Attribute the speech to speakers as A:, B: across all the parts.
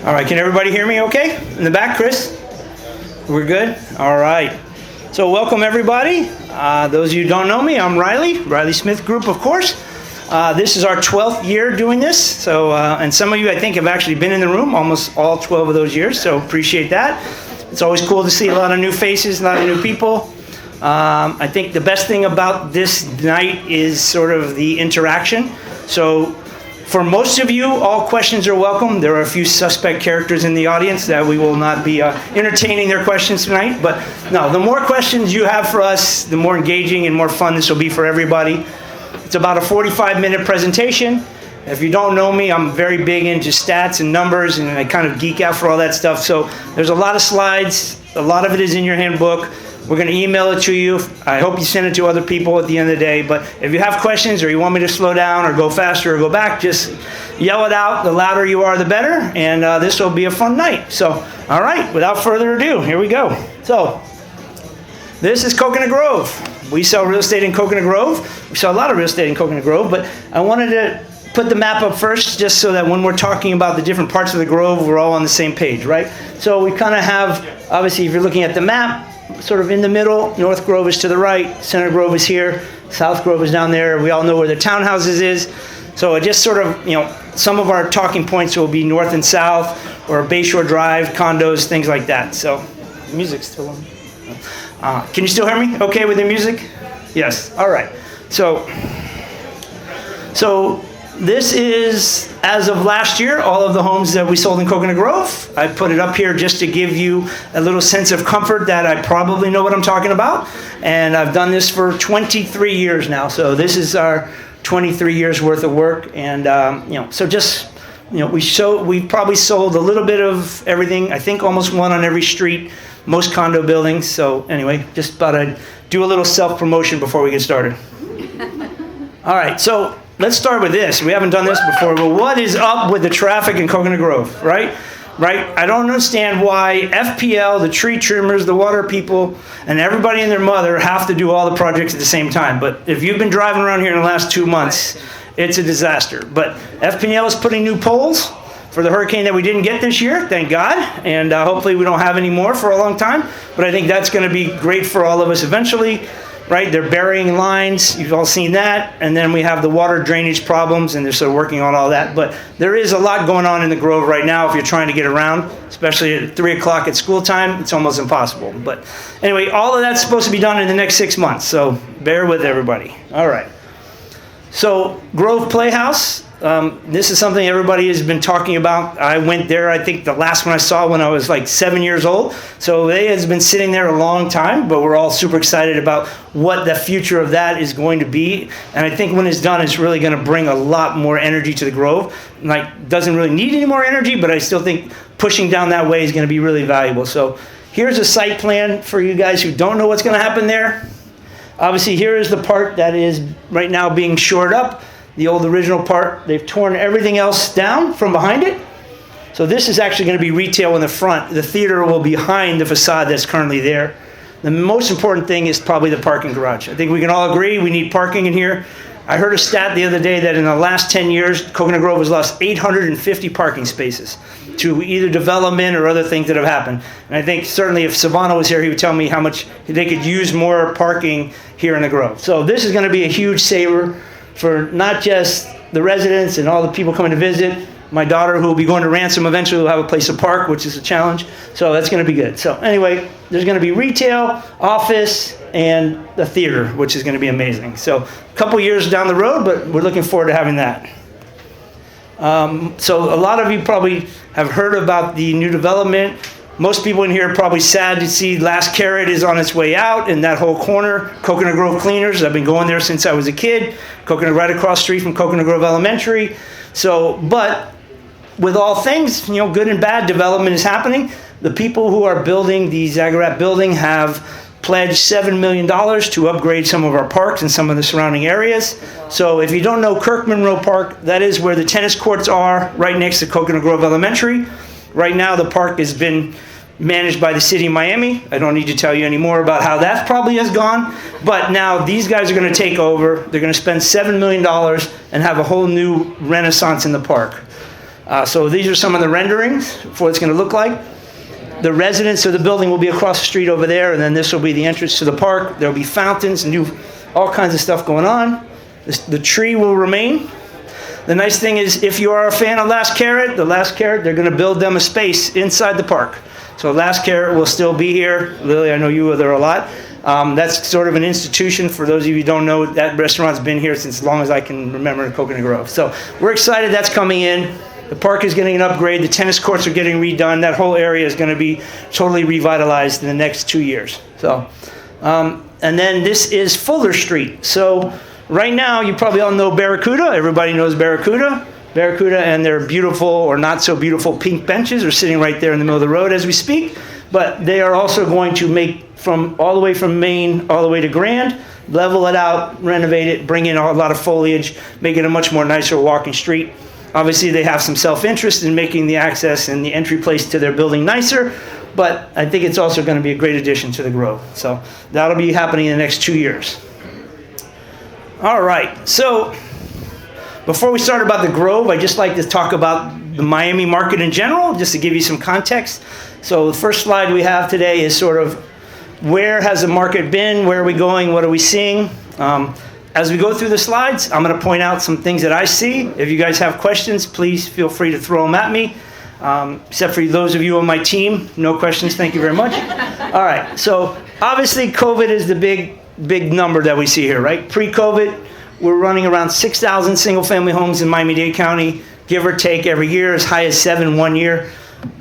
A: All right, can everybody hear me okay? In the back, Chris? We're good? All right. So welcome everybody. Those of you who don't know me, I'm Riley Smith Group, of course. This is our 12th year doing this. So, and some of you I think have actually been in the room almost all 12 of those years, so appreciate that. It's always cool to see a lot of new faces, a lot of new people. I think the best thing about this night is sort of the interaction. So for most of you, all questions are welcome. There are a few suspect characters in the audience that we will not be entertaining their questions tonight. But no, the more questions you have for us, the more engaging and more fun this will be for everybody. It's about a 45-minute presentation. If you don't know me, I'm very big into stats and numbers, and I kind of geek out for all that stuff. So there's a lot of slides. A lot of it is in your handbook. We're going to email it to you. I hope you send it to other people at the end of the day. But if you have questions or you want me to slow down or go faster or go back, just yell it out. The louder you are, the better. And this will be a fun night. So, all right, without further ado, here we go. So, this is Coconut Grove. We sell real estate in Coconut Grove. We sell a lot of real estate in Coconut Grove. But I wanted to put the map up first just so that when we're talking about the different parts of the Grove, we're all on the same page, right? So we kind of have, obviously, if you're looking at the map, sort of in the middle. North Grove is to the right, Center Grove is here, South Grove is down there. We all know where the Townhouses is. So it just sort of, some of our talking points will be north and south, or Bayshore Drive, condos, things like that. So the music's still on. Can you still hear me okay with the music? Yes, all right. So this is, as of last year, all of the homes that we sold in Coconut Grove. I put it up here just to give you a little sense of comfort that I probably know what I'm talking about. And I've done this for 23 years now. So this is our 23 years worth of work. And, so just, we've probably sold a little bit of everything. I think almost one on every street, most condo buildings. So anyway, just thought I'd do a little self-promotion before we get started. All right, so let's start with this. We haven't done this before, but what is up with the traffic in Coconut Grove, right? I don't understand why FPL, the tree trimmers, the water people, and everybody and their mother have to do all the projects at the same time. But if you've been driving around here in the last 2 months, it's a disaster. But FPL is putting new poles for the hurricane that we didn't get this year, thank God. And hopefully we don't have any more for a long time. But I think that's going to be great for all of us eventually. Right, they're burying lines. You've all seen that. And then we have the water drainage problems, and they're still working on all that. But there is a lot going on in the Grove right now if you're trying to get around, especially at 3 o'clock at school time. It's almost impossible. But anyway, all of that's supposed to be done in the next 6 months. So bear with everybody. All right. So Grove Playhouse. This is something everybody has been talking about. I went there, I think the last one I saw when I was like 7 years old. So it has been sitting there a long time, but we're all super excited about what the future of that is going to be. And I think when it's done, it's really going to bring a lot more energy to the Grove. Like, doesn't really need any more energy, but I still think pushing down that way is going to be really valuable. So here's a site plan for you guys who don't know what's going to happen there. Obviously, here is the part that is right now being shored up. The old original part, they've torn everything else down from behind it. So this is actually going to be retail in the front. The theater will be behind the facade that's currently there. The most important thing is probably the parking garage. I think we can all agree we need parking in here. I heard a stat the other day that in the last 10 years, Coconut Grove has lost 850 parking spaces to either development or other things that have happened. And I think certainly if Savannah was here, he would tell me how much they could use more parking here in the Grove. So this is going to be a huge saver for not just the residents and all the people coming to visit. My daughter, who will be going to Ransom eventually, will have a place to park, which is a challenge. So that's going to be good. So anyway, there's going to be retail, office, and the theater, which is going to be amazing. So a couple years down the road, but we're looking forward to having that. So a lot of you probably have heard about the new development. Most people in here are probably sad to see Last Carrot is on its way out, and that whole corner, Coconut Grove Cleaners. I've been going there since I was a kid. Coconut right across the street from Coconut Grove Elementary. So, but with all things, good and bad, development is happening. The people who are building the Zagorrat building have pledged $7 million to upgrade some of our parks and some of the surrounding areas. So if you don't know Kirk Monroe Park, that is where the tennis courts are, right next to Coconut Grove Elementary. Right now, the park has been managed by the city of Miami. I don't need to tell you any more about how that probably has gone. But now these guys are going to take over. They're going to spend $7 million and have a whole new renaissance in the park. So these are some of the renderings for what it's going to look like. The residence of the building will be across the street over there, and then this will be the entrance to the park. There will be fountains, all kinds of stuff going on. The tree will remain. The nice thing is, if you are a fan of Last Carrot, they're going to build them a space inside the park. So Last Carrot will still be here. Lily, I know you were there a lot. That's sort of an institution. For those of you who don't know, that restaurant's been here since as long as I can remember in Coconut Grove. So we're excited that's coming in. The park is getting an upgrade. The tennis courts are getting redone. That whole area is going to be totally revitalized in the next 2 years. So, and then this is Fuller Street. So right now, you probably all know Barracuda. Everybody knows Barracuda. Barracuda and their beautiful or not so beautiful pink benches are sitting right there in the middle of the road as we speak. But they are also going to make all the way from Main all the way to Grand, level it out, renovate it, bring in a lot of foliage, make it a much more nicer walking street. Obviously, they have some self-interest in making the access and the entry place to their building nicer, but I think it's also going to be a great addition to the Grove. So that'll be happening in the next 2 years. All right, so before we start about the Grove, I'd just like to talk about the Miami market in general, just to give you some context. So the first slide we have today is sort of where has the market been, where are we going, what are we seeing? As we go through the slides, I'm going to point out some things that I see. If you guys have questions, please feel free to throw them at me. Except for those of you on my team, no questions, thank you very much. All right, so obviously COVID is the big number that we see here, right? Pre-COVID, we're running around 6,000 single-family homes in Miami-Dade County, give or take every year, as high as 7 1 year.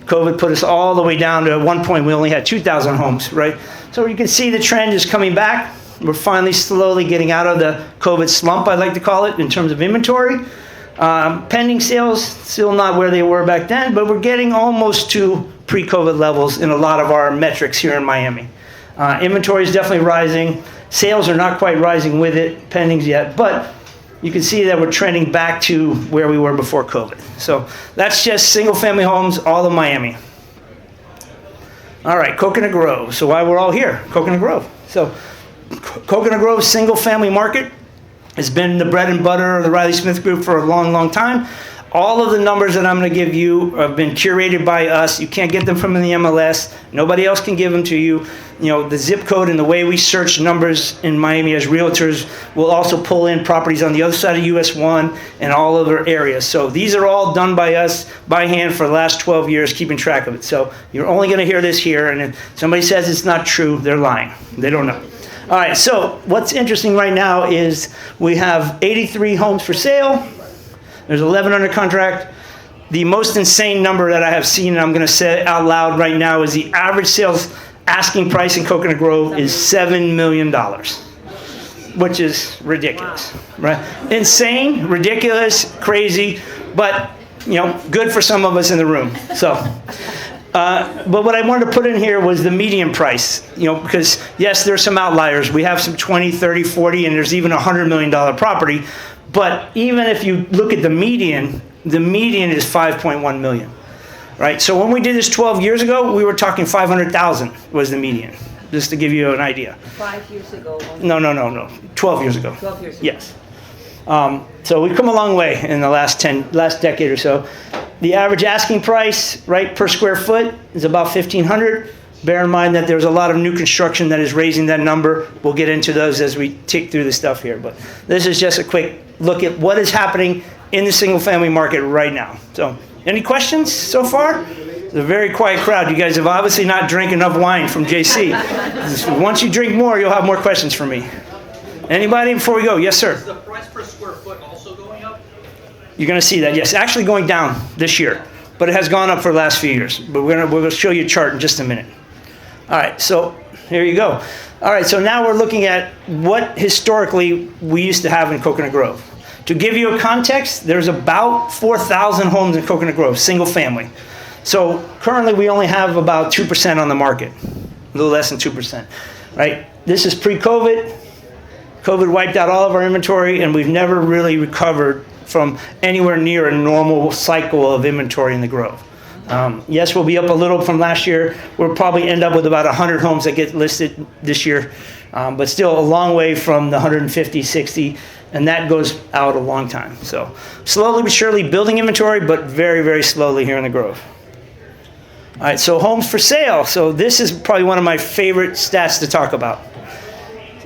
A: COVID put us all the way down to, at one point, we only had 2,000 homes, right? So you can see the trend is coming back. We're finally slowly getting out of the COVID slump, I like to call it, in terms of inventory. Pending sales, still not where they were back then, but we're getting almost to pre-COVID levels in a lot of our metrics here in Miami. Inventory is definitely rising. Sales are not quite rising with it, pendings yet, but you can see that we're trending back to where we were before COVID. So that's just single-family homes, all of Miami. All right, Coconut Grove. So why we're all here, Coconut Grove. So Coconut Grove single-family market has been the bread and butter of the Riley Smith Group for a long, long time. All of the numbers that I'm going to give you have been curated by us. You can't get them from the MLS. Nobody else can give them to you. You know, the zip code and the way we search numbers in Miami as realtors will also pull in properties on the other side of US 1 and all other areas. So these are all done by us by hand for the last 12 years, keeping track of it. So you're only going to hear this here, and if somebody says it's not true, they're lying. They don't know. All right, so what's interesting right now is we have 83 homes for sale. There's 11 under contract. The most insane number that I have seen, and I'm going to say it out loud right now, is the average sales asking price in Coconut Grove is $7 million, which is ridiculous, right? Insane, ridiculous, crazy, but you know, good for some of us in the room. So, but what I wanted to put in here was the median price, you know, because yes, there's some outliers. We have some 20, 30, 40, and there's even a $100 million property. But even if you look at the median is 5.1 million, right? So when we did this 12 years ago, we were talking 500,000 was the median, just to give you an idea.
B: 5 years ago?
A: No. 12 years ago.
B: 12 years ago.
A: Yes. So we've come a long way in the last decade or so. The average asking price, right, per square foot is about $1,500. Bear in mind that there's a lot of new construction that is raising that number. We'll get into those as we tick through the stuff here. But this is just a quick look at what is happening in the single-family market right now. So, any questions so far? It's a very quiet crowd. You guys have obviously not drank enough wine from JC. Once you drink more, you'll have more questions for me. Anybody before we go? Yes, sir.
C: Is the price per square foot also going up?
A: You're going to see that, yes. Actually going down this year, but it has gone up for the last few years. But we're going to show you a chart in just a minute. All right, so here you go. All right, so now we're looking at what historically we used to have in Coconut Grove. To give you a context, there's about 4,000 homes in Coconut Grove, single family. So currently we only have about 2% on the market, a little less than 2%, right? This is pre-COVID. COVID wiped out all of our inventory, and we've never really recovered from anywhere near a normal cycle of inventory in the Grove. Yes, we'll be up a little from last year. We'll probably end up with about 100 homes that get listed this year, but still a long way from the 150, 60, and that goes out a long time. So slowly but surely building inventory, but very, very slowly here in the Grove. All right, so homes for sale. So this is probably one of my favorite stats to talk about.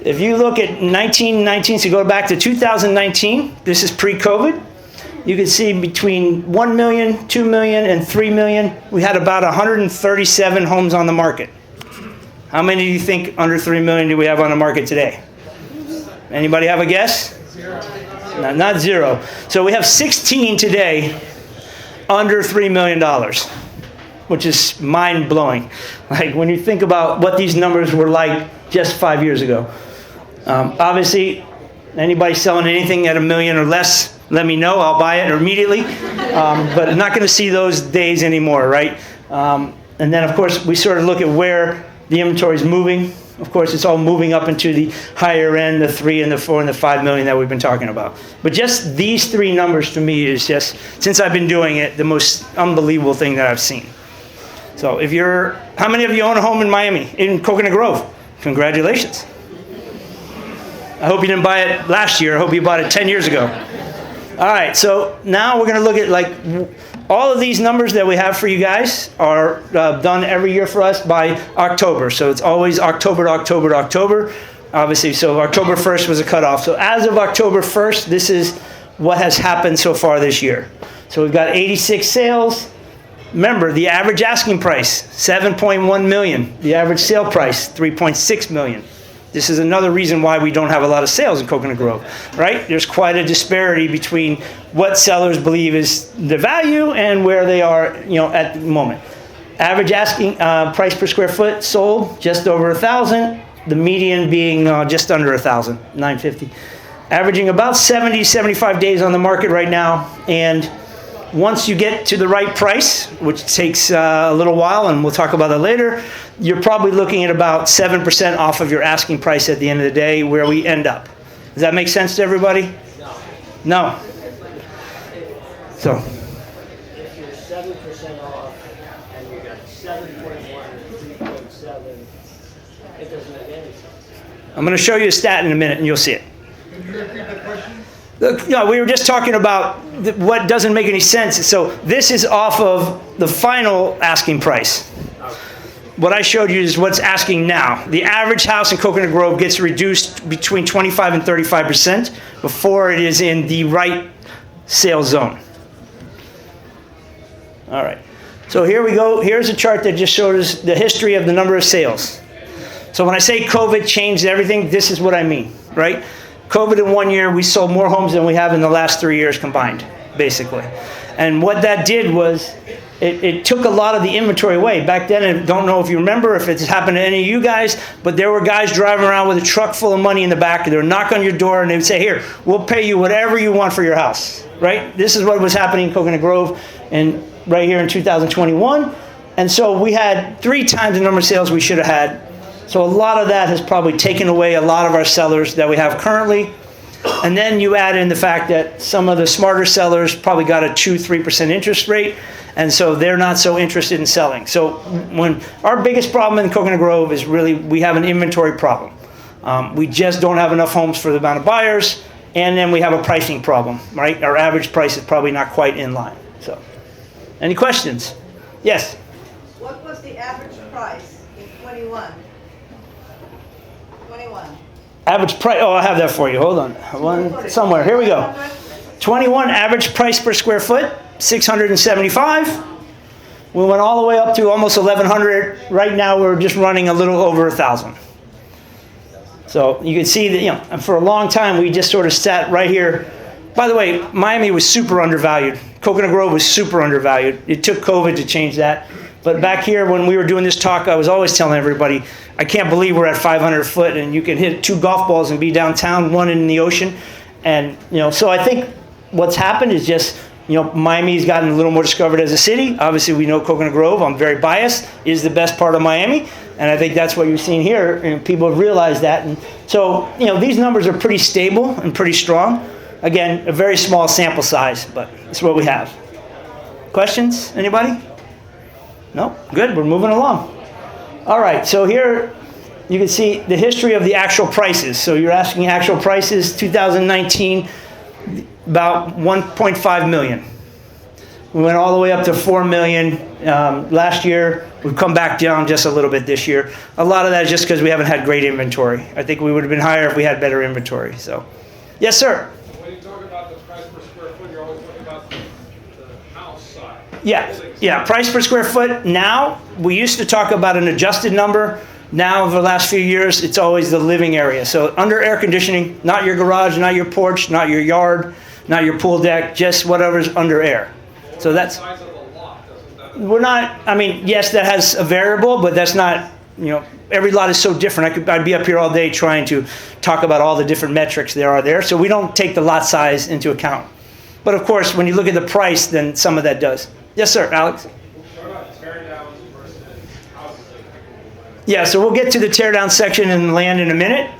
A: If you look at 1919, so you go back to 2019, this is pre-COVID, you can see between 1 million, 2 million, and 3 million, we had about 137 homes on the market. How many do you think under 3 million do we have on the market today? Anybody have a guess?
C: Zero.
A: No, not zero. So we have 16 today under $3 million, which is mind-blowing. Like when you think about what these numbers were like just 5 years ago. Obviously, anybody selling anything at $1 million or less, let me know. I'll buy it immediately. But I'm not going to see those days anymore, right? And then, of course, we sort of look at where the inventory is moving. Of course, it's all moving up into the higher end, the 3 and the 4 and the 5 million that we've been talking about. But just these three numbers to me is just, since I've been doing it, the most unbelievable thing that I've seen. So how many of you own a home in Miami, in Coconut Grove? Congratulations. I hope you didn't buy it last year. I hope you bought it 10 years ago. All right, so now we're going to look at like all of these numbers that we have for you guys are done every year for us by October. So it's always October to October to October. Obviously, so October 1st was a cutoff. So as of October 1st, this is what has happened so far this year. So we've got 86 sales. Remember, the average asking price, $7.1 million. The average sale price, $3.6 million. This is another reason why we don't have a lot of sales in Coconut Grove, right? There's quite a disparity between what sellers believe is the value and where they are, at the moment. Average asking price per square foot sold just over $1,000. The median being just under $1,000, $950. Averaging about 70, 75 days on the market right now. And once you get to the right price, which takes a little while, and we'll talk about that later, you're probably looking at about 7% off of your asking price at the end of the day where we end up. Does that make sense to everybody? No. So.
B: If you're 7% off and you got 7.1 and 3.7, it doesn't make any sense.
A: I'm going to show you a stat in a minute and you'll see it.
D: Can you repeat the question?
A: Look, we were just talking about what doesn't make any sense. So this is off of the final asking price. What I showed you is what's asking now. The average house in Coconut Grove gets reduced between 25 and 35% before it is in the right sales zone. All right. So here we go. Here's a chart that just shows the history of the number of sales. So when I say COVID changed everything, this is what I mean, right? COVID in 1 year, we sold more homes than we have in the last 3 years combined, basically. And what that did was it took a lot of the inventory away. Back then, I don't know if you remember, if it's happened to any of you guys, but there were guys driving around with a truck full of money in the back. They would knock on your door and they would say, here, we'll pay you whatever you want for your house, right? This is what was happening in Coconut Grove and right here in 2021. And so we had 3 times the number of sales we should have had. So a lot of that has probably taken away a lot of our sellers that we have currently. And then you add in the fact that some of the smarter sellers probably got a 2-3% interest rate, and so they're not so interested in selling. So when our biggest problem in Coconut Grove is really we have an inventory problem. We just don't have enough homes for the amount of buyers, and then we have a pricing problem, right? Our average price is probably not quite in line. So, any questions? Yes?
E: What was the average price in 21?
A: Average price, I have that for you. Hold on. Somewhere. Here we go. 21 average price per square foot, $675. We went all the way up to almost $1,100. Right now we're just running a little over $1,000. So you can see that, for a long time we just sort of sat right here. By the way, Miami was super undervalued. Coconut Grove was super undervalued. It took COVID to change that. But back here when we were doing this talk, I was always telling everybody, I can't believe we're at 500 foot and you can hit 2 golf balls and be downtown, 1 in the ocean. And, so I think what's happened is just, Miami's gotten a little more discovered as a city. Obviously, we know Coconut Grove, I'm very biased, is the best part of Miami. And I think that's what you're seeing here. And people have realized that. And so, these numbers are pretty stable and pretty strong. Again, a very small sample size, but it's what we have. Questions? Anybody? No? Good. We're moving along. All right. So here, you can see the history of the actual prices. So you're asking actual prices, 2019, about 1.5 million. We went all the way up to 4 million last year. We've come back down just a little bit this year. A lot of that is just because we haven't had great inventory. I think we would have been higher if we had better inventory. So, yes, sir.
D: When you talk about the price per square foot, you're always talking about the house side.
A: Yeah, price per square foot. Now, we used to talk about an adjusted number. Now, over the last few years, it's always the living area. So under air conditioning, not your garage, not your porch, not your yard, not your pool deck, just whatever's under air. So that's,
D: Size of the lot, doesn't that?
A: we're not, I mean, yes, that has a variable, but that's not, every lot is so different. I'd be up here all day trying to talk about all the different metrics there are there. So we don't take the lot size into account. But of course, when you look at the price, then some of that does. Yes, sir, Alex?
D: What about tear downs versus houses?
A: Yeah, so we'll get to the tear down section and land in a minute.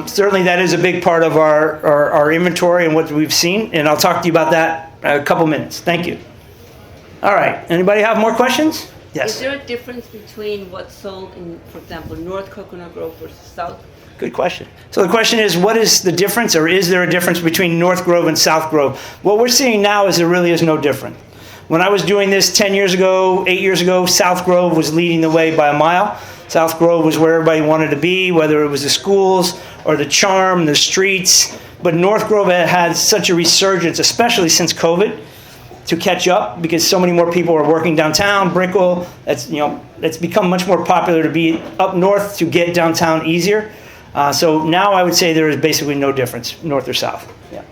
A: Certainly that is a big part of our inventory and what we've seen, and I'll talk to you about that in a couple minutes. Thank you. All right, anybody have more questions? Yes.
F: Is there a difference between what's sold in, for example, North Coconut Grove versus South?
A: Good question. So the question is, what is the difference, or is there a difference between North Grove and South Grove? What we're seeing now is there really is no difference. When I was doing this 10 years ago, 8 years ago, South Grove was leading the way by a mile. South Grove was where everybody wanted to be, whether it was the schools or the charm, the streets. But North Grove had such a resurgence, especially since COVID, to catch up because so many more people are working downtown, Brickell. It's become much more popular to be up north to get downtown easier. So now I would say there is basically no difference, north or south. Yeah.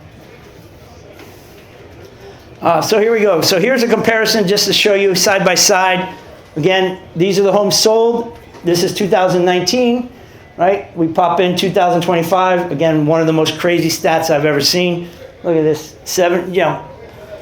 A: So here we go. So here's a comparison just to show you side by side. Again, these are the homes sold. This is 2019, right? We pop in 2025. Again, one of the most crazy stats I've ever seen. Look at this,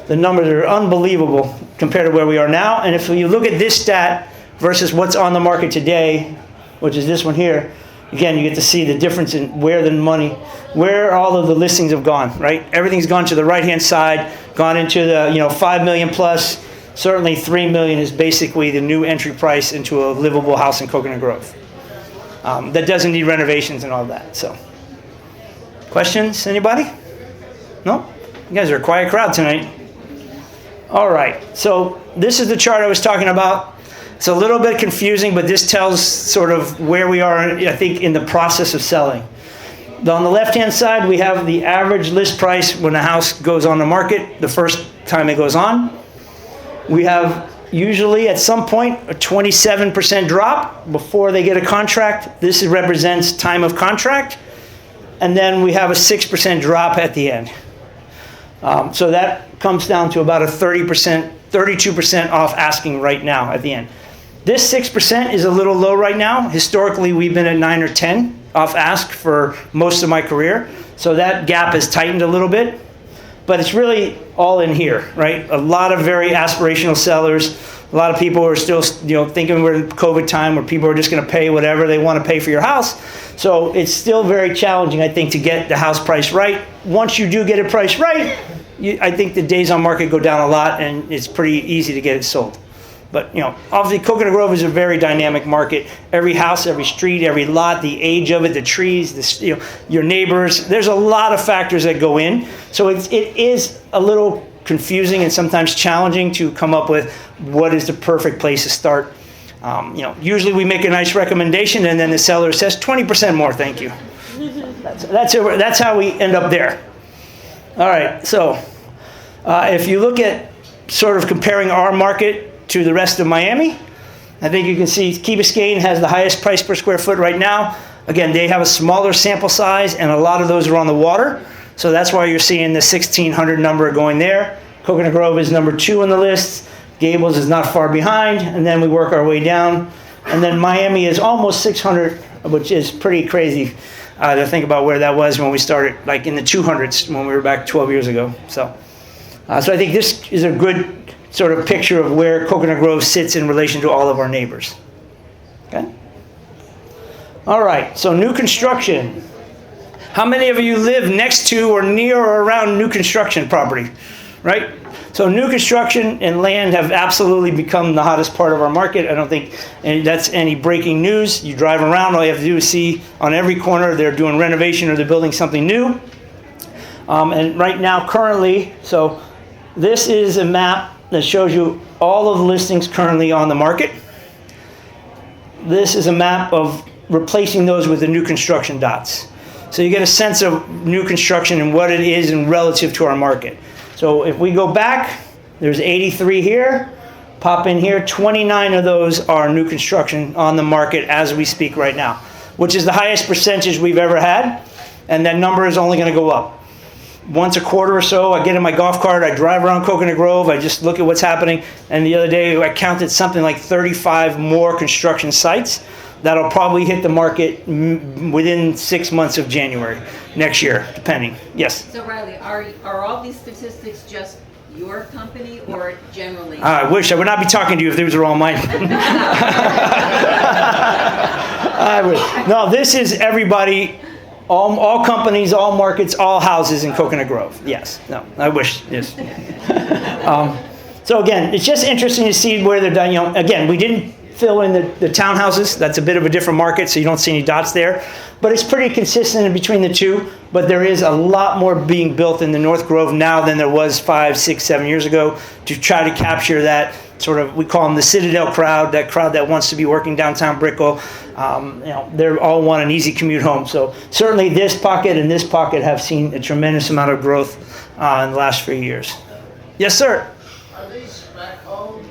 A: the numbers are unbelievable compared to where we are now. And if you look at this stat versus what's on the market today, which is this one here, again, you get to see the difference in where all of the listings have gone, right? Everything's gone to the right-hand side, gone into the 5 million plus. Certainly 3 million is basically the new entry price into a livable house in Coconut Grove. That doesn't need renovations and all that. So, questions, anybody? No? You guys are a quiet crowd tonight. All right, so this is the chart I was talking about. It's a little bit confusing, but this tells sort of where we are, I think, in the process of selling. On the left-hand side, we have the average list price when a house goes on the market, the first time it goes on. We have usually at some point a 27% drop before they get a contract. This represents time of contract. And then we have a 6% drop at the end. So that comes down to about a 32% off asking right now at the end. This 6% is a little low right now. Historically, we've been at 9 or 10 off ask for most of my career. So that gap has tightened a little bit. But it's really all in here, right? A lot of very aspirational sellers. A lot of people are still, thinking we're in COVID time where people are just going to pay whatever they want to pay for your house. So it's still very challenging, I think, to get the house price right. Once you do get it priced right, I think the days on market go down a lot, and it's pretty easy to get it sold. But, obviously Coconut Grove is a very dynamic market. Every house, every street, every lot, the age of it, the trees, your neighbors. There's a lot of factors that go in. So it is a little confusing and sometimes challenging to come up with what is the perfect place to start. Usually we make a nice recommendation and then the seller says 20% more, thank you. That's how we end up there. All right, so if you look at sort of comparing our market to the rest of Miami, I think you can see Key Biscayne has the highest price per square foot right now. Again, they have a smaller sample size and a lot of those are on the water. So that's why you're seeing the 1,600 number going there. Coconut Grove is number 2 on the list. Gables is not far behind, and then we work our way down. And then Miami is almost 600, which is pretty crazy to think about where that was when we started, like in the 200s when we were back 12 years ago. So I think this is a good sort of picture of where Coconut Grove sits in relation to all of our neighbors. Okay? All right, so new construction. How many of you live next to or near or around new construction property, right? So new construction and land have absolutely become the hottest part of our market. I don't think that's any breaking news. You drive around, all you have to do is see on every corner they're doing renovation or they're building something new. And right now, currently, so this is a map that shows you all of the listings currently on the market. This is a map of replacing those with the new construction dots. So you get a sense of new construction and what it is and relative to our market. So if we go back, there's 83 here. Pop in here, 29 of those are new construction on the market as we speak right now, which is the highest percentage we've ever had. And that number is only going to go up. Once a quarter or so, I get in my golf cart, I drive around Coconut Grove, I just look at what's happening. And the other day, I counted something like 35 more construction sites that'll probably hit the market within 6 months of January next year, depending. Yes?
F: So Riley, are all these statistics just your company or generally?
A: I wish I would not be talking to you if these were all mine. I wish. No, this is everybody. All companies, all markets, all houses in Coconut Grove. Yes. No, I wish. Yes. So again, it's just interesting to see where they're done. You know, again, we didn't fill in the townhouses. That's a bit of a different market, so you don't see any dots there. But it's pretty consistent in between the two. But there is a lot more being built in the North Grove now than there was 5, 6, 7 years ago to try to capture that sort of, we call them the Citadel crowd, that crowd that wants to be working downtown Brickell. They all want an easy commute home. So certainly this pocket and this pocket have seen a tremendous amount of growth in the last few years. Yes, sir?
B: Are these spec homes?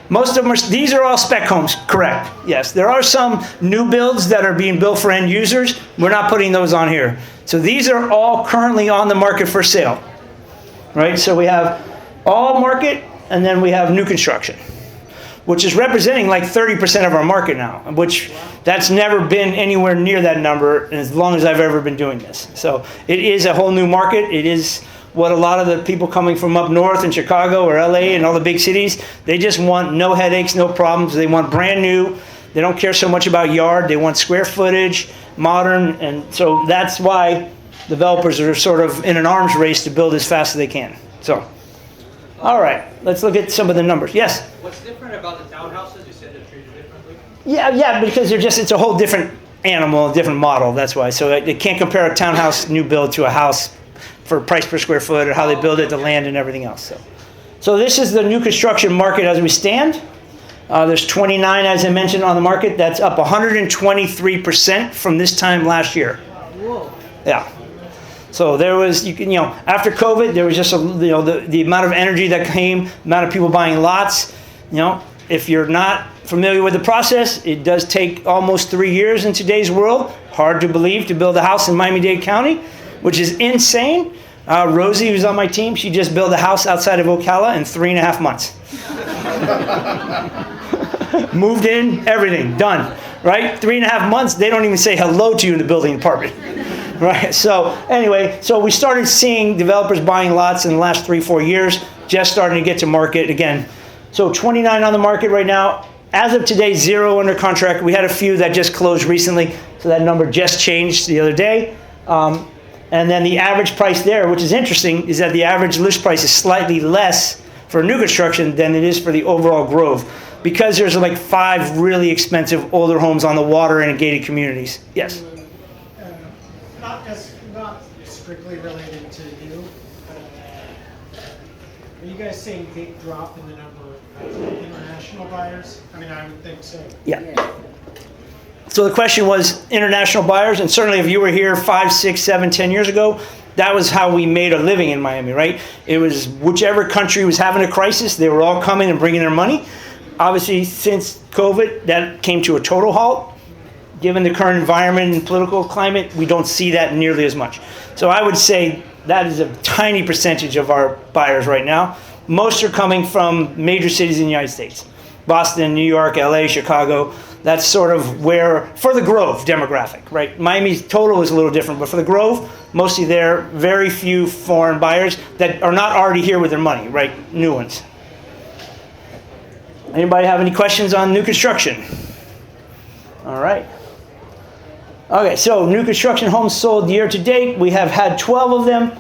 A: Most of them these are all spec homes, correct. Yes, there are some new builds that are being built for end users. We're not putting those on here. So these are all currently on the market for sale, right? So we have all market and then we have new construction, which is representing like 30% of our market now, which that's never been anywhere near that number as long as I've ever been doing this. So it is a whole new market. It is what a lot of the people coming from up north in Chicago or LA and all the big cities, they just want no headaches, no problems. They want brand new. They don't care so much about yard. They want square footage, modern. And so that's why developers are sort of in an arms race to build as fast as they can. So, all right, let's look at some of the numbers. Yes?
C: What's different about the townhouses? You said they're treated differently?
A: Yeah, because it's a whole different animal, a different model. That's why. So they can't compare a townhouse new build to a house for price per square foot or how they build it, the land and everything else. So this is the new construction market as we stand. There's 29, as I mentioned, on the market. That's up 123% from this time last year.
F: Whoa.
A: Yeah. So there was, after COVID, there was just the amount of energy that came, the amount of people buying lots. If you're not familiar with the process, it does take almost 3 years in today's world. Hard to believe, to build a house in Miami-Dade County, which is insane. Rosie, who's on my team, she just built a house outside of Ocala in 3.5 months. Moved in, everything, done. Right? 3.5 months, they don't even say hello to you in the building department. Right? So anyway, so we started seeing developers buying lots in the last 3-4 years, just starting to get to market again. So 29 on the market right now. As of today, 0 under contract. We had a few that just closed recently, so that number just changed the other day. And then the average price there, which is interesting, is that the average list price is slightly less for new construction than it is for the overall Grove, because there's like 5 really expensive older homes on the water in gated communities. Yes?
G: Not strictly related to you, are you guys seeing big drop in the number of international buyers? I mean, I would think so.
A: Yeah. So the question was international buyers, and certainly if you were here 5, 6, 7, 10 years ago, that was how we made a living in Miami, right? It was whichever country was having a crisis, they were all coming and bringing their money. Obviously, since COVID, that came to a total halt. Given the current environment and political climate, we don't see that nearly as much. So I would say that is a tiny percentage of our buyers right now. Most are coming from major cities in the United States. Boston, New York, LA, Chicago. That's sort of where, for the Grove demographic, right? Miami's total is a little different, but for the Grove, mostly there, very few foreign buyers that are not already here with their money, right? New ones. Anybody have any questions on new construction? All right. Okay, so new construction homes sold year to date. We have had 12 of them.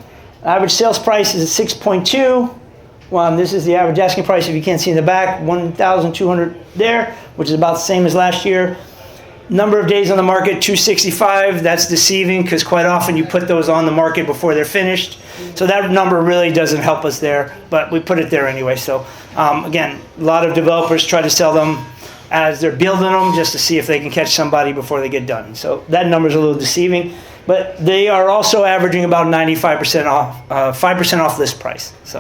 A: Average sales price is 6.2. Well, this is the average asking price. If you can't see in the back, 1,200 there, which is about the same as last year. Number of days on the market, 265. That's deceiving because quite often you put those on the market before they're finished. So that number really doesn't help us there, but we put it there anyway. So again, a lot of developers try to sell them as they're building them just to see if they can catch somebody before they get done. So that number is a little deceiving, but they are also averaging about 95% off, 5% off list price. So,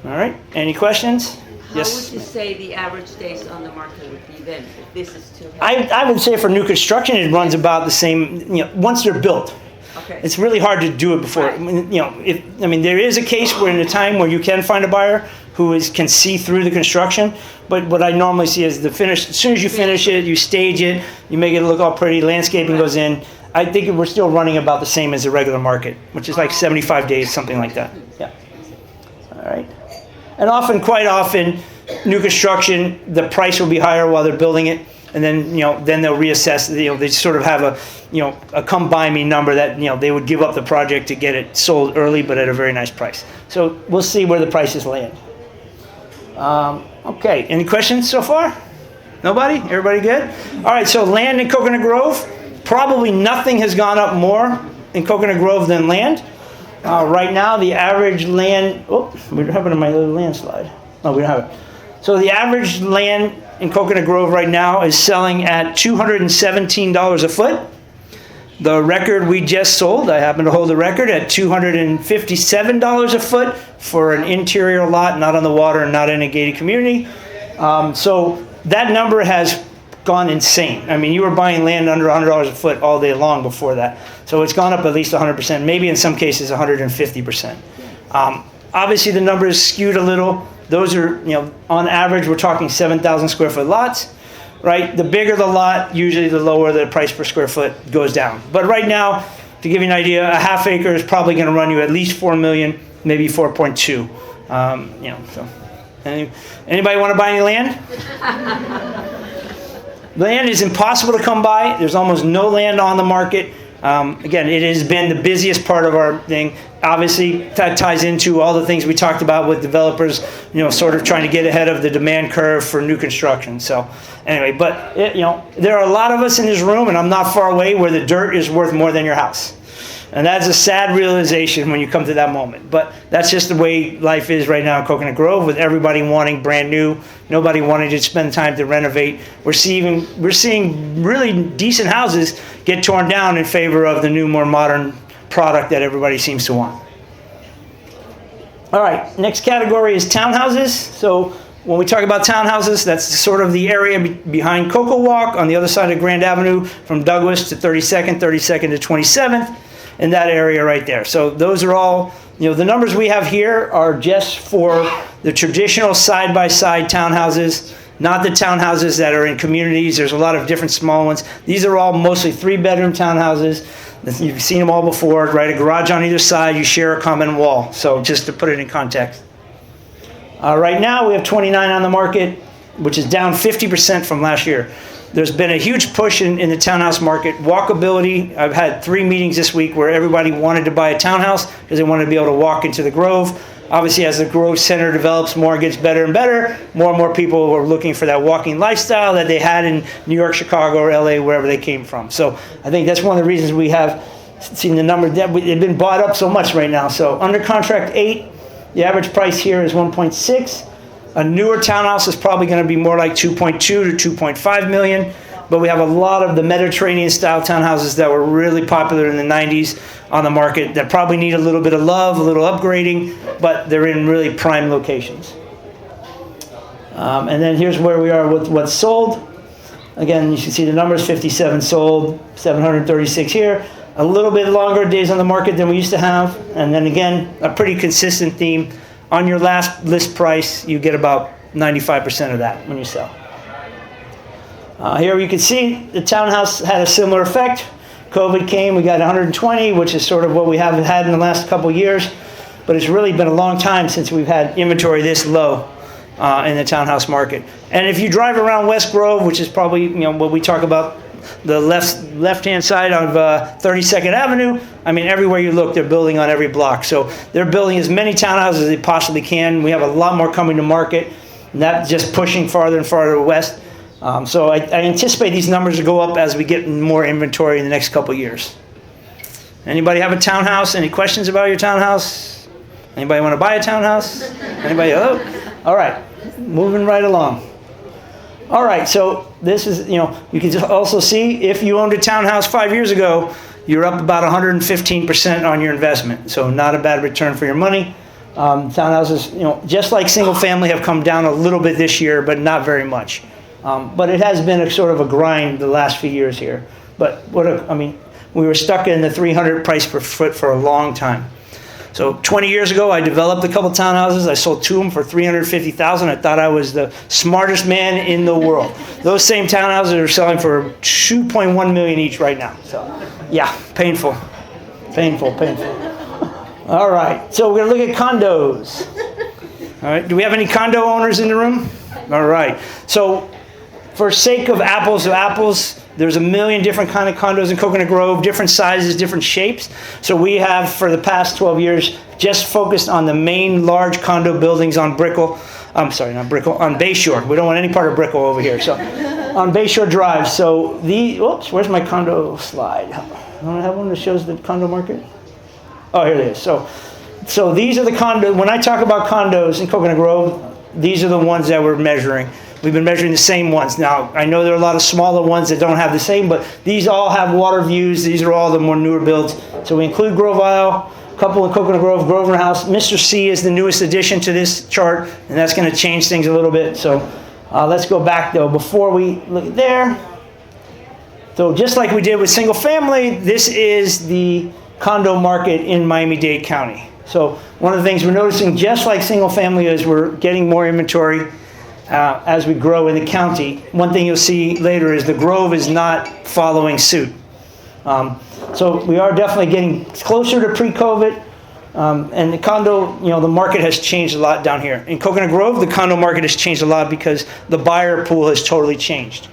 A: all right, any questions?
F: How would you say the average days on the market would be then, if this is too heavy?
A: I would say for new construction, it runs about the same, once they're built.
F: Okay.
A: It's really hard to do it before.
F: Right.
A: There is a case where in a time where you can find a buyer who can see through the construction, but what I normally see is as soon as you finish it, you stage it, you make it look all pretty, landscaping goes in. I think we're still running about the same as the regular market, which is like 75 days, something like that. Yeah. All right. And quite often, new construction, the price will be higher while they're building it, and then then they'll reassess. They sort of have a come by me number that they would give up the project to get it sold early, but at a very nice price. So we'll see where the prices land. Okay, any questions so far? Nobody? Everybody good? All right. So land in Coconut Grove, probably nothing has gone up more in Coconut Grove than land. Right now, the average land, what happened to my little landslide? No, we don't have it. So the average land in Coconut Grove right now is selling at $217 a foot. The record we just sold, I happen to hold the record, at $257 a foot for an interior lot, not on the water and not in a gated community. So that number has gone insane. I mean, you were buying land under $100 a foot all day long before that. So it's gone up at least 100%, maybe in some cases 150%. Obviously, the number is skewed a little. Those are, on average, we're talking 7,000 square foot lots, right? The bigger the lot, usually the lower the price per square foot goes down. But right now, to give you an idea, a half acre is probably going to run you at least $4 million, maybe 4.2. So anybody want to buy any land? Land is impossible to come by. There's almost no land on the market. Again, it has been the busiest part of our thing. Obviously, that ties into all the things we talked about with developers, sort of trying to get ahead of the demand curve for new construction. So anyway, but there are a lot of us in this room, and I'm not far away, where the dirt is worth more than your house. And that's a sad realization when you come to that moment. But that's just the way life is right now in Coconut Grove, with everybody wanting brand new, nobody wanting to spend time to renovate. We're seeing really decent houses get torn down in favor of the new, more modern product that everybody seems to want. All right, next category is townhouses. So when we talk about townhouses, that's sort of the area behind Cocoa Walk on the other side of Grand Avenue, from Douglas to 32nd, 32nd to 27th. In that area right there. So those are all, the numbers we have here are just for the traditional side-by-side townhouses, not the townhouses that are in communities. There's a lot of different small ones. These are all mostly 3-bedroom townhouses. You've seen them all before, right? A garage on either side, you share a common wall. So just to put it in context. Right now we have 29 on the market, which is down 50% from last year. There's been a huge push in the townhouse market. Walkability, I've had 3 meetings this week where everybody wanted to buy a townhouse because they wanted to be able to walk into the Grove. Obviously, as the Grove Center develops more and gets better and better, more people are looking for that walking lifestyle that they had in New York, Chicago, or LA, wherever they came from. So I think that's one of the reasons we have seen the number. They've been bought up so much right now. So under contract 8, the average price here is 1.6. A newer townhouse is probably going to be more like 2.2 to 2.5 million, but we have a lot of the Mediterranean style townhouses that were really popular in the 90s on the market that probably need a little bit of love, a little upgrading, but they're in really prime locations. And then here's where we are with what's sold. Again, you can see the numbers: 57 sold, 736 here. A little bit longer days on the market than we used to have, and then again, a pretty consistent theme. On your last list price, you get about 95% of that when you sell. Here you can see the townhouse had a similar effect. COVID came, we got 120, which is sort of what we haven't had in the last couple of years. But it's really been a long time since we've had inventory this low in the townhouse market. And if you drive around West Grove, which is probably what we talk about the left-hand side of 32nd Avenue. I mean, everywhere you look, they're building on every block. So they're building as many townhouses as they possibly can. We have a lot more coming to market, and that's just pushing farther and farther west. So I anticipate these numbers to go up as we get more inventory in the next couple of years. Anybody have a townhouse? Any questions about your townhouse? Anybody want to buy a townhouse? Anybody? Hello? All right, moving right along. All right, so this is, you can just also see if you owned a townhouse 5 years ago, you're up about 115% on your investment. So not a bad return for your money. Townhouses, just like single family, have come down a little bit this year, but not very much. But it has been a sort of a grind the last few years here. But we were stuck in the 300 price per foot for a long time. So 20 years ago, I developed a couple townhouses. I sold 2 of them for $350,000. I thought I was the smartest man in the world. Those same townhouses are selling for $2.1 million each right now. So, yeah, painful. All right, so we're gonna look at condos. All right, do we have any condo owners in the room? All right, so for sake of apples to apples, there's a million different kind of condos in Coconut Grove, different sizes, different shapes. So we have, for the past 12 years, just focused on the main large condo buildings on Brickell. I'm sorry, not Brickell, on Bayshore. We don't want any part of Brickell over here. So on Bayshore Drive. So where's my condo slide? I don't have one that shows the condo market. Oh, here it is. So these are the condos. When I talk about condos in Coconut Grove, these are the ones that we're measuring. We've been measuring the same ones. Now, I know there are a lot of smaller ones that don't have the same, but these all have water views. These are all the more newer builds. So we include Grove Isle, a couple in Coconut Grove, Grosvenor House. Mr. C is the newest addition to this chart, and that's going to change things a little bit. So let's go back, though, before we look there. So just like we did with single family, this is the condo market in Miami-Dade County. So one of the things we're noticing, just like single family, is we're getting more inventory as we grow in the county. One thing you'll see later is the Grove is not following suit. So we are definitely getting closer to pre-COVID. And the condo, the market has changed a lot down here. In Coconut Grove, the condo market has changed a lot because the buyer pool has totally changed.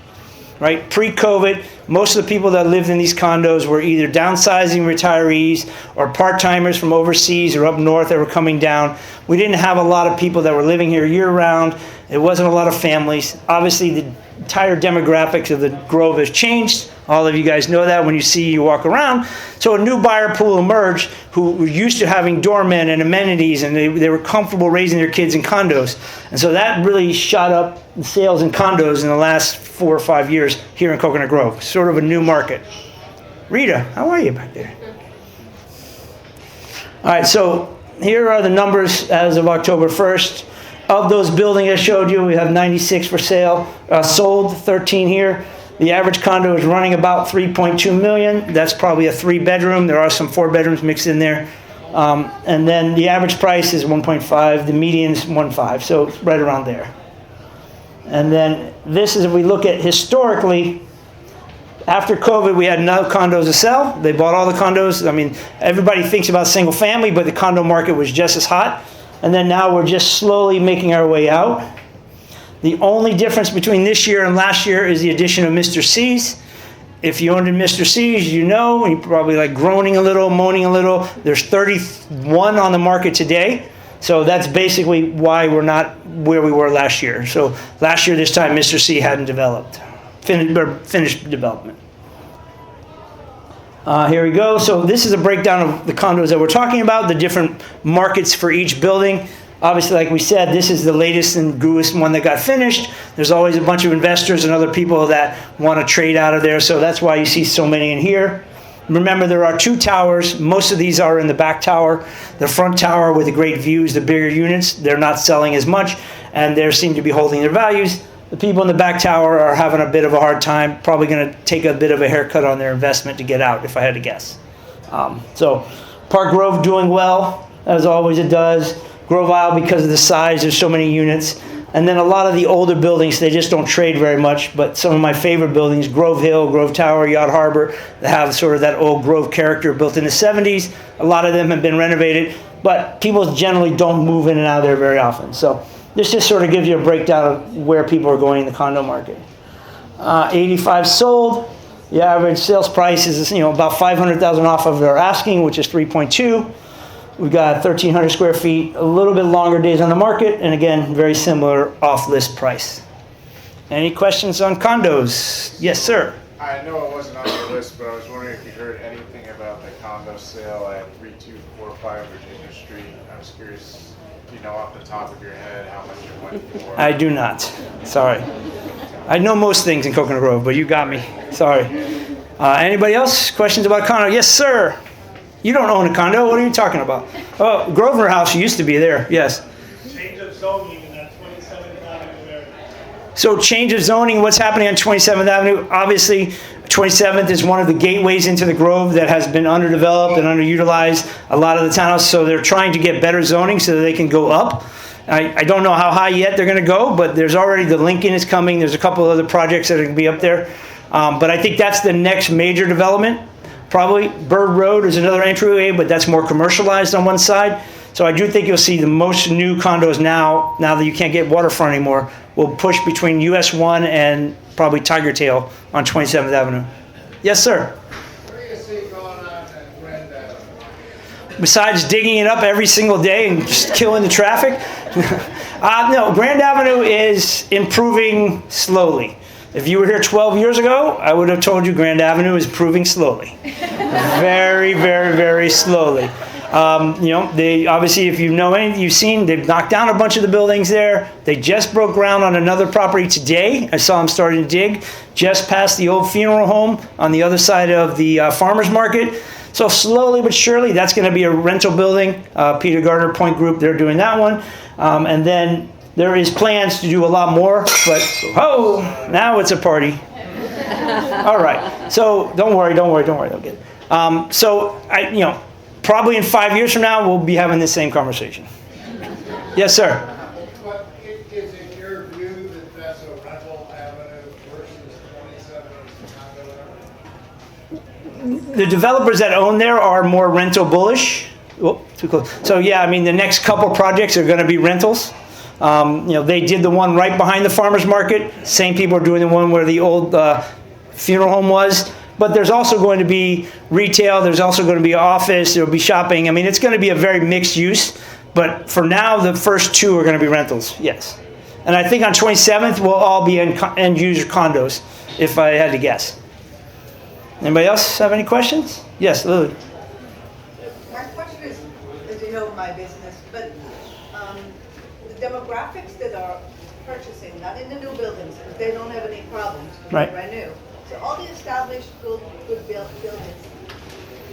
A: Right? Pre-COVID, most of the people that lived in these condos were either downsizing retirees or part-timers from overseas or up north that were coming down. We didn't have a lot of people that were living here year-round. It wasn't a lot of families. Obviously, the entire demographics of the Grove has changed. All of you guys know that when you walk around. So a new buyer pool emerged who were used to having doormen and amenities, and they were comfortable raising their kids in condos. And so that really shot up sales in condos in the last 4 or 5 years here in Coconut Grove. Sort of a new market. Rita, how are you back there? All right, so here are the numbers as of October 1st. Of those buildings I showed you, we have 96 for sale, sold 13 here. The average condo is running about $3.2 million. That's probably a 3-bedroom. There are some 4-bedrooms mixed in there. And then the average price is 1.5. The median's 1.5, so it's right around there. And then this is, if we look at historically, after COVID, we had no condos to sell. They bought all the condos. I mean, everybody thinks about single family, but the condo market was just as hot. And then now we're just slowly making our way out. The only difference between this year and last year is the addition of Mr. C's. If you owned in Mr. C's, you're probably like groaning a little, moaning a little. There's 31 on the market today. So that's basically why we're not where we were last year. So last year, this time, Mr. C hadn't finished development. Here we go. So this is a breakdown of the condos that we're talking about, the different markets for each building. Obviously, like we said, this is the latest and newest one that got finished. There's always a bunch of investors and other people that want to trade out of there, so that's why you see so many in here. Remember, there are 2 towers. Most of these are in the back tower. The front tower with the great views, the bigger units, they're not selling as much, and they seem to be holding their values. The people in the back tower are having a bit of a hard time, probably going to take a bit of a haircut on their investment to get out, if I had to guess. So Park Grove doing well, as always it does. Grove Isle, because of the size, there's so many units. And then a lot of the older buildings, they just don't trade very much. But some of my favorite buildings, Grove Hill, Grove Tower, Yacht Harbor, they have sort of that old Grove character built in the 70s. A lot of them have been renovated, but people generally don't move in and out of there very often. So this just sort of gives you a breakdown of where people are going in the condo market. 85 sold. The average sales price is, about 500,000 off of their asking, which is 3.2. We've got 1,300 square feet, a little bit longer days on the market, and again, very similar off-list price. Any questions on condos? Yes, sir.
H: I know it wasn't on your list, but I was wondering if you heard anything about the condo sale at 3245 Virginia Street. I was curious, do you know off the top of your head how much it went for?
A: I do not. Sorry. I know most things in Coconut Grove, but you got me. Sorry. Anybody else? Questions about condo? Yes, sir. You don't own a condo. What are you talking about? Oh, Grosvenor House used to be there. Yes.
G: Change of zoning in that 27th Avenue area.
A: So change of zoning, what's happening on 27th Avenue? Obviously, 27th is one of the gateways into the Grove that has been underdeveloped and underutilized, a lot of the townhouses. So they're trying to get better zoning so that they can go up. I don't know how high yet they're going to go, but there's already the Lincoln is coming. There's a couple other projects that are going to be up there. But I think that's the next major development. Probably Bird Road is another entryway, but that's more commercialized on one side. So I do think you'll see the most new condos now that you can't get waterfront anymore, will push between US 1 and probably Tiger Tail on 27th Avenue. Yes, sir.
H: What do you see going on at Grand Avenue?
A: Besides digging it up every single day and just killing the traffic? No, Grand Avenue is improving slowly. If you were here 12 years ago, I would have told you Grand Avenue is improving slowly. Very, very, very slowly. They obviously, if you know anything, you've seen, they've knocked down a bunch of the buildings there. They just broke ground on another property today. I saw them starting to dig just past the old funeral home on the other side of the farmer's market. So slowly but surely, that's going to be a rental building. Peter Gardner Point Group, they're doing that one. And then there is plans to do a lot more, but now it's a party. All right. So don't worry, they'll get it. Probably in 5 years from now, we'll be having the same conversation. Yes, sir.
H: But is it your view that that's a rental avenue versus 27 as a condo avenue?
A: The developers that own there are more rental bullish. Oh, too close. So yeah, the next couple projects are going to be rentals. They did the one right behind the farmer's market. Same people are doing the one where the old funeral home was. But there's also going to be retail. There's also going to be office. There'll be shopping. It's going to be a very mixed use. But for now, the first two are going to be rentals, yes. And I think on 27th, we'll all be end user condos, if I had to guess. Anybody else have any questions? Yes, Lily.
E: My question is, as you know, my business, but the demographics that are purchasing, not in the new buildings, because they don't have any problems, because
A: Right.
E: they're brand new. So all the established good built buildings,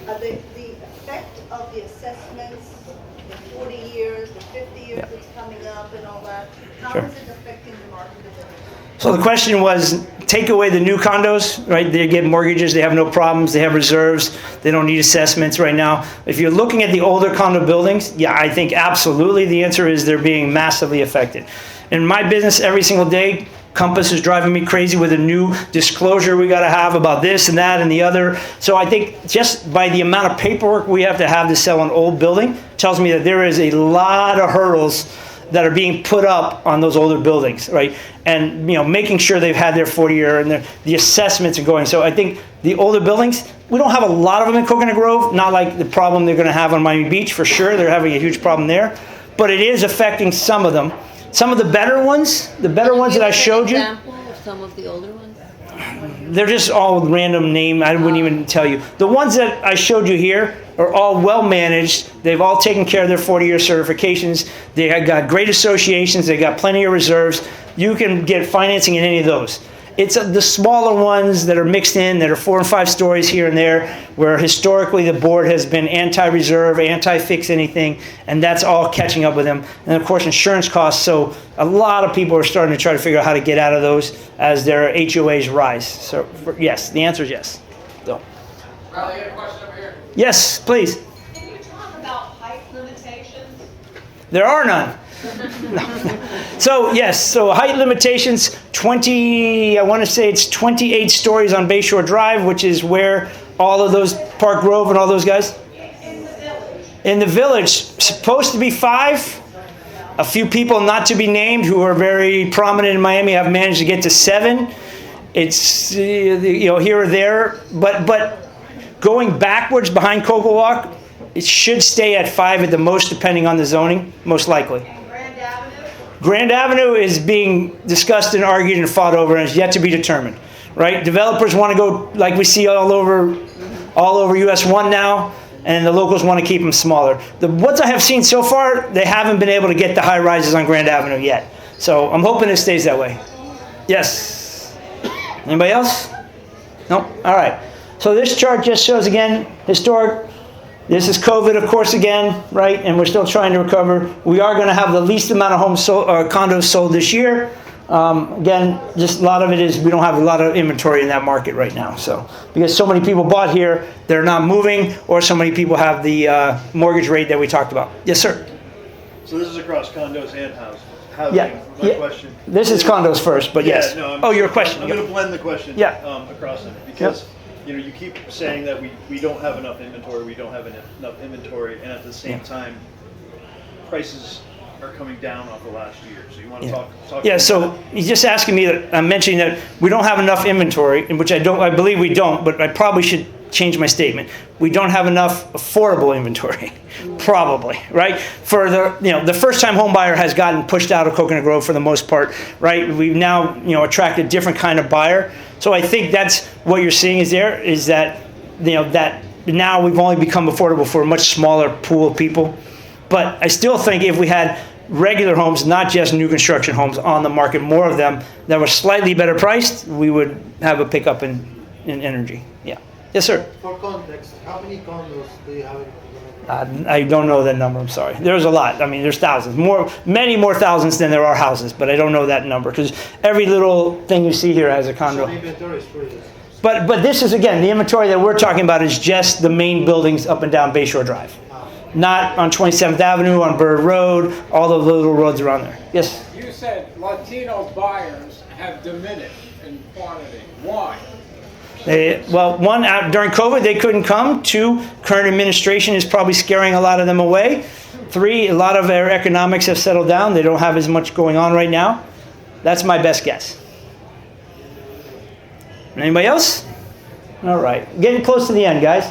E: are the effect of the assessments, the 40 years, the 50 years that's coming up and all that, how
A: Sure.
E: is it affecting the market?
A: So the question was, take away the new condos, right? They get mortgages, they have no problems, they have reserves, they don't need assessments right now. If you're looking at the older condo buildings, yeah, I think absolutely the answer is they're being massively affected. In my business, every single day, Compass is driving me crazy with a new disclosure we got to have about this and that and the other. So I think just by the amount of paperwork we have to sell an old building tells me that there is a lot of hurdles that are being put up on those older buildings, right? And making sure they've had their 40-year and the assessments are going. So I think the older buildings, we don't have a lot of them in Coconut Grove, not like the problem they're going to have on Miami Beach for sure. They're having a huge problem there, but it is affecting some of them. Some of the better ones that I showed you,
F: Example of some of the older ones.
A: they're just all random name. I wouldn't even tell you. The ones that I showed you here are all well managed. They've all taken care of their 40-year certifications. They have got great associations. They got plenty of reserves. You can get financing in any of those. It's the smaller ones that are mixed in, that are 4 and 5 stories here and there, where historically the board has been anti-reserve, anti-fix anything, and that's all catching up with them. And of course, insurance costs. So a lot of people are starting to try to figure out how to get out of those as their HOAs rise. So yes, the answer is yes. So.
D: Riley, you had a question over here?
A: Yes, please.
I: Can you talk about height limitations?
A: There are none. No. So yes, so height limitations, I want to say it's 28 stories on Bayshore Drive, which is where all of those, Park Grove and all those guys?
I: In the village.
A: In the village, supposed to be 5. A few people not to be named who are very prominent in Miami have managed to get to 7. It's, here or there, but going backwards behind Coco Walk, it should stay at 5 at the most, depending on the zoning, most likely.
I: Grand Avenue?
A: Grand Avenue is being discussed and argued and fought over, and is yet to be determined, right? Developers want to go, like we see all over US 1 now, and the locals want to keep them smaller. The ones I have seen so far, they haven't been able to get the high rises on Grand Avenue yet. So I'm hoping it stays that way. Yes. Anybody else? No? All right. So this chart just shows, again, historic. This is COVID, of course, again, right? And we're still trying to recover. We are going to have the least amount of homes sold, condos sold this year. Again, just a lot of it is we don't have a lot of inventory in that market right now. So because so many people bought here, they're not moving, or so many people have the mortgage rate that we talked about. Yes, sir.
J: So this is across condos and housing.
A: Yeah.
J: My question.
A: This is condos first, but yes.
J: No,
A: your question.
J: I'm going to blend the question across them because you keep saying that we don't have enough inventory, enough inventory, and at the same time, prices are coming down off the last year. So you want to talk
A: Yeah, so he's just asking me that I'm mentioning that we don't have enough inventory, in which I believe we don't, but I probably should change my statement. We don't have enough affordable inventory, probably, right? For the first-time home buyer has gotten pushed out of Coconut Grove for the most part, right? We've now, attracted a different kind of buyer. So I think that's what you're seeing is that, that now we've only become affordable for a much smaller pool of people. But I still think if we had regular homes, not just new construction homes on the market, more of them that were slightly better priced, we would have a pickup in energy. Yeah. Yes, sir.
B: For context, how many condos do you have in
A: I don't know that number. I'm sorry. There's a lot. I mean, there's thousands, many more thousands than there are houses, but I don't know that number because every little thing you see here has a condo.
B: So inventory is pretty.
A: But this is, again, the inventory that we're talking about is just the main buildings up and down Bayshore Drive. Not on 27th Avenue, on Bird Road, all the little roads around there. Yes?
D: You said Latino buyers have diminished in quantity. Why?
A: During COVID, they couldn't come. 2, current administration is probably scaring a lot of them away. 3, a lot of their economics have settled down. They don't have as much going on right now. That's my best guess. Anybody else? All right. Getting close to the end, guys.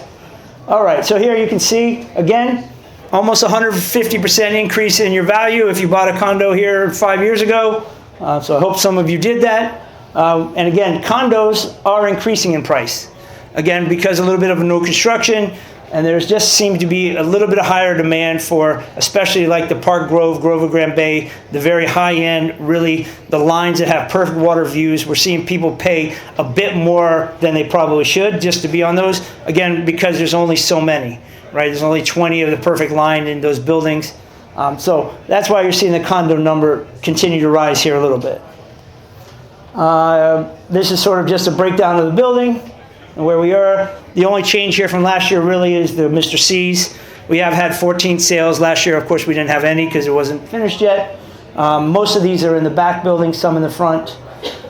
A: All right. So here you can see, again, almost 150% increase in your value if you bought a condo here 5 years ago. So I hope some of you did that. And again, condos are increasing in price. Again, because a little bit of no construction, and there's just seems to be a little bit of higher demand for, especially like the Park Grove, Grove of Grand Bay, the very high end, really the lines that have perfect water views. We're seeing people pay a bit more than they probably should just to be on those. Again, because there's only so many, right? There's only 20 of the perfect line in those buildings. So that's why you're seeing the condo number continue to rise here a little bit. This is sort of just a breakdown of the building and where we are. The only change here from last year really is the Mr. C's. We have had 14 sales. Last year, of course, we didn't have any because it wasn't finished yet. Most of these are in the back building, some in the front.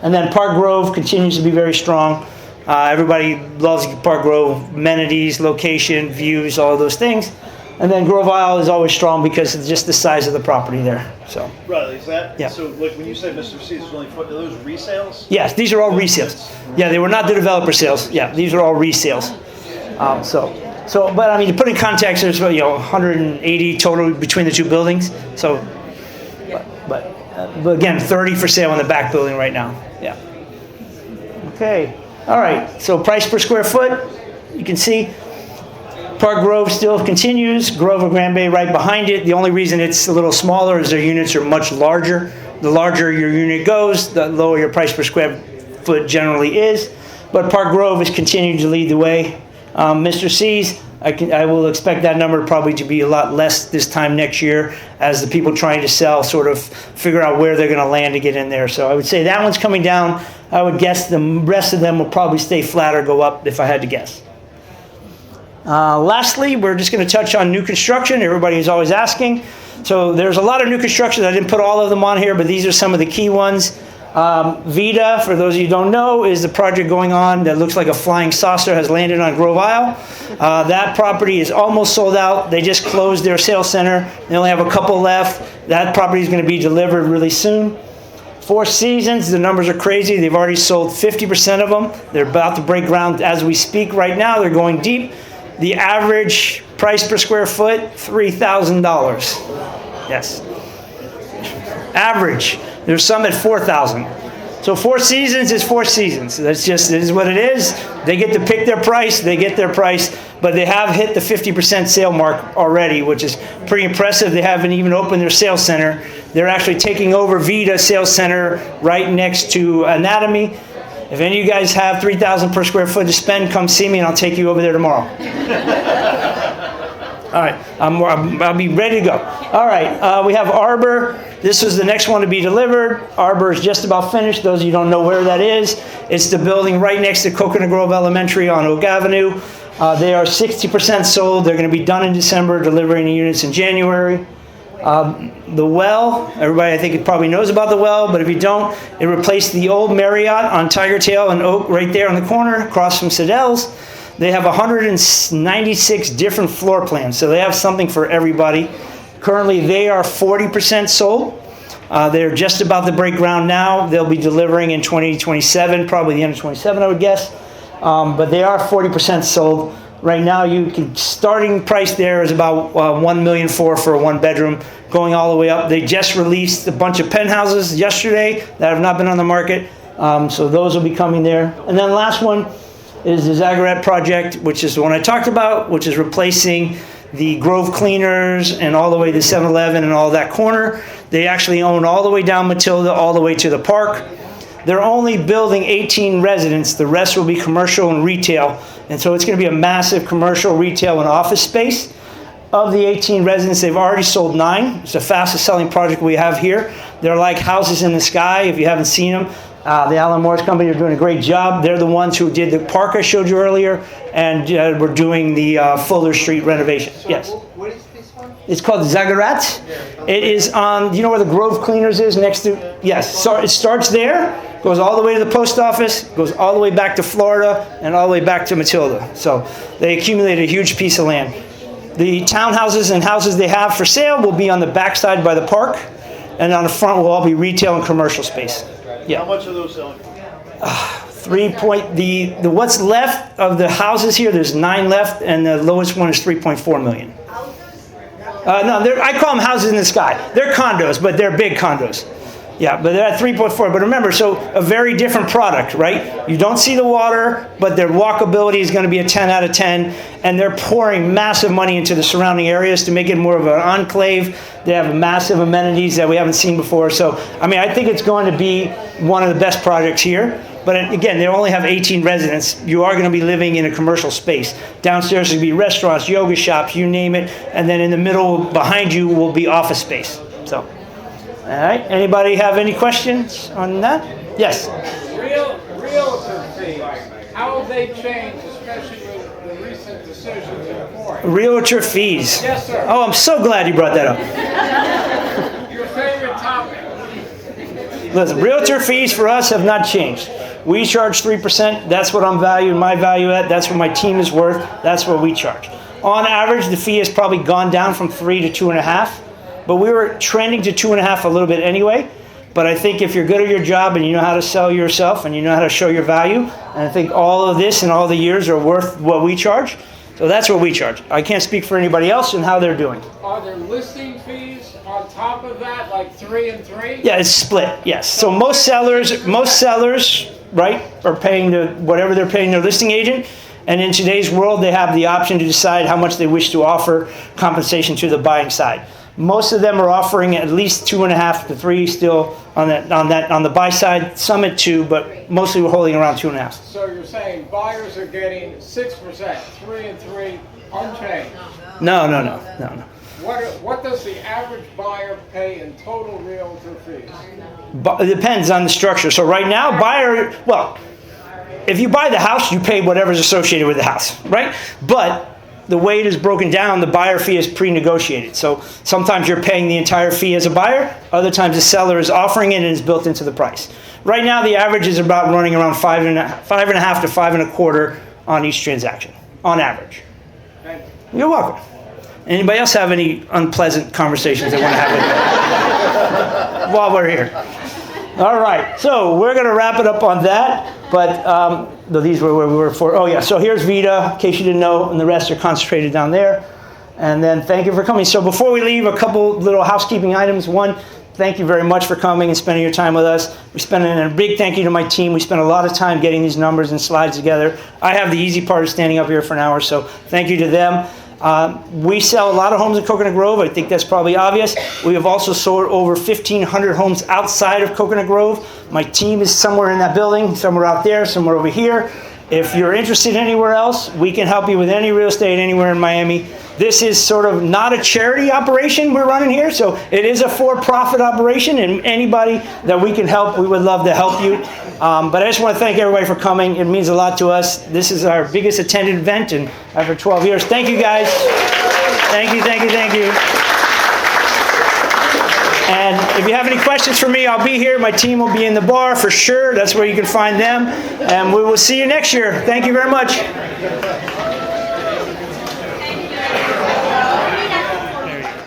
A: And then Park Grove continues to be very strong. Everybody loves Park Grove, amenities, location, views, all of those things. And then Grove Isle is always strong because of just the size of the property there. So.
J: Right, is that,
A: yeah.
J: So like when you say Mr. C's, are those resales?
A: Yes, these are all resales. Yeah, they were not the developer sales. Yeah, these are all resales. But I mean, to put in context, there's 180 total between the 2 buildings. So, but again, 30 for sale in the back building right now. Yeah. Okay. All right. So price per square foot, you can see. Park Grove still continues. Grove of Grand Bay right behind it. The only reason it's a little smaller is their units are much larger. The larger your unit goes, the lower your price per square foot generally is. But Park Grove is continuing to lead the way. Mr. C's, I will expect that number probably to be a lot less this time next year as the people trying to sell sort of figure out where they're going to land to get in there. So I would say that one's coming down. I would guess the rest of them will probably stay flat or go up if I had to guess. Lastly, we're just going to touch on new construction. Everybody is always asking. So there's a lot of new construction. I didn't put all of them on here, but these are some of the key ones. Vita, for those of you who don't know, is the project going on that looks like a flying saucer has landed on Grove Isle. That property is almost sold out. They just closed their sales center. They only have a couple left. That property is going to be delivered really soon. Four Seasons, the numbers are crazy. They've already sold 50% of them. They're about to break ground as we speak right now. They're going deep. The average price per square foot, $3,000. Yes. Average. There's some at $4,000. So Four Seasons is Four Seasons. That's just, it is what it is. They get to pick their price. They get their price. But they have hit the 50% sale mark already, which is pretty impressive. They haven't even opened their sales center. They're actually taking over Vita Sales Center right next to Anatomy. If any of you guys have $3,000 per square foot to spend, come see me and I'll take you over there tomorrow. All right, I'll be ready to go. All right, we have Arbor. This was the next one to be delivered. Arbor is just about finished. Those of you who don't know where that is, it's the building right next to Coconut Grove Elementary on Oak Avenue. They are 60% sold. They're going to be done in December, delivering the units in January. The Well, everybody I think probably knows about the Well, but if you don't, it replaced the old Marriott on Tiger Tail and Oak right there on the corner across from Siddell's. They have 196 different floor plans, so they have something for everybody. Currently, they are 40% sold. They're just about to break ground now. They'll be delivering in 2027, probably the end of 27, I would guess. But they are 40% sold. Right now, starting price there is about $1.4 million for a one bedroom, going all the way up. They just released a bunch of penthouses yesterday that have not been on the market. So those will be coming there. And then last one is the Zagorette project, which is the one I talked about, which is replacing the Grove Cleaners and all the way to 7-Eleven and all that corner. They actually own all the way down Matilda, all the way to the park. They're only building 18 residents. The rest will be commercial and retail. And so it's going to be a massive commercial, retail, and office space. Of the 18 residents, they've already sold 9. It's the fastest selling project we have here. They're like houses in the sky, if you haven't seen them. The Allen Morris Company are doing a great job. They're the ones who did the park I showed you earlier, and we're doing the Fuller Street renovation. Yes.
B: What is this one?
A: It's called Zagorette. It is on, you know where the Grove Cleaners is next to? Yes. So it starts there, goes all the way to the post office, goes all the way back to Florida, and all the way back to Matilda. So they accumulated a huge piece of land. The townhouses and houses they have for sale will be on the backside by the park, and on the front will all be retail and commercial space. Yeah.
J: How much are those selling?
A: The what's left of the houses here, there's 9 left, and the lowest one is 3.4 million. No, I call them houses in the sky. They're condos, but they're big condos. Yeah, but they're at 3.4. But remember, so a very different product, right? You don't see the water, but their walkability is going to be a 10 out of 10, and they're pouring massive money into the surrounding areas to make it more of an enclave. They have massive amenities that we haven't seen before. So, I mean, I think it's going to be one of the best projects here. But again, they only have 18 residents. You are going to be living in a commercial space. Downstairs will be restaurants, yoga shops, you name it. And then in the middle, behind you, will be office space. So. All right. Anybody have any questions on that? Yes.
D: Realtor fees, how have they changed, especially with the recent decisions in court?
A: Realtor fees.
D: Yes, sir.
A: Oh, I'm so glad you brought that up.
D: Your favorite topic.
A: Listen, realtor fees for us have not changed. We charge 3%. That's what I'm valuing my value at. That's what my team is worth. That's what we charge. On average, the fee has probably gone down from 3 to 2.5. But we were trending to 2.5 a little bit anyway. But I think if you're good at your job and you know how to sell yourself and you know how to show your value, and I think all of this and all the years are worth what we charge. So that's what we charge. I can't speak for anybody else and how they're doing.
D: Are there listing fees on top of that, like 3 and 3?
A: Yeah, it's split. Yes. So most sellers, right, are paying whatever they're paying their listing agent. And in today's world, they have the option to decide how much they wish to offer compensation to the buying side. Most of them are offering at least 2.5 to 3 still on the buy side. Some at 2, but mostly we're holding around 2.5.
D: So you're saying buyers are getting 6%, 3 and 3, unchanged.
A: No.
D: What does the average buyer pay in total realtor fees?
A: It depends on the structure. So right now, if you buy the house, you pay whatever's associated with the house, right? But the way it is broken down, the buyer fee is pre-negotiated. So sometimes you're paying the entire fee as a buyer. Other times the seller is offering it and it's built into the price. Right now, the average is about running around 5.5 to 5.25 on each transaction, on average.
D: Thank you.
A: You're welcome. Anybody else have any unpleasant conversations they want to have with me while we're here? All right, so we're going to wrap it up on that. But no, these were where we were for. Oh, yeah, so here's Vita, in case you didn't know, and the rest are concentrated down there. And then thank you for coming. So before we leave, a couple little housekeeping items. One, thank you very much for coming and spending your time with us. We spent a big thank you to my team. We spent a lot of time getting these numbers and slides together. I have the easy part of standing up here for an hour, so thank you to them. We sell a lot of homes in Coconut Grove. I think that's probably obvious. We have also sold over 1,500 homes outside of Coconut Grove. My team is somewhere in that building, somewhere out there, somewhere over here. If you're interested anywhere else, we can help you with any real estate anywhere in Miami. This is sort of not a charity operation we're running here, so it is a for-profit operation, and anybody that we can help, we would love to help you. But I just want to thank everybody for coming. It means a lot to us. This is our biggest attended event in over 12 years. Thank you, guys. Thank you, thank you, thank you. And if you have any questions for me, I'll be here. My team will be in the bar for sure. That's where you can find them. And we will see you next year. Thank you very much.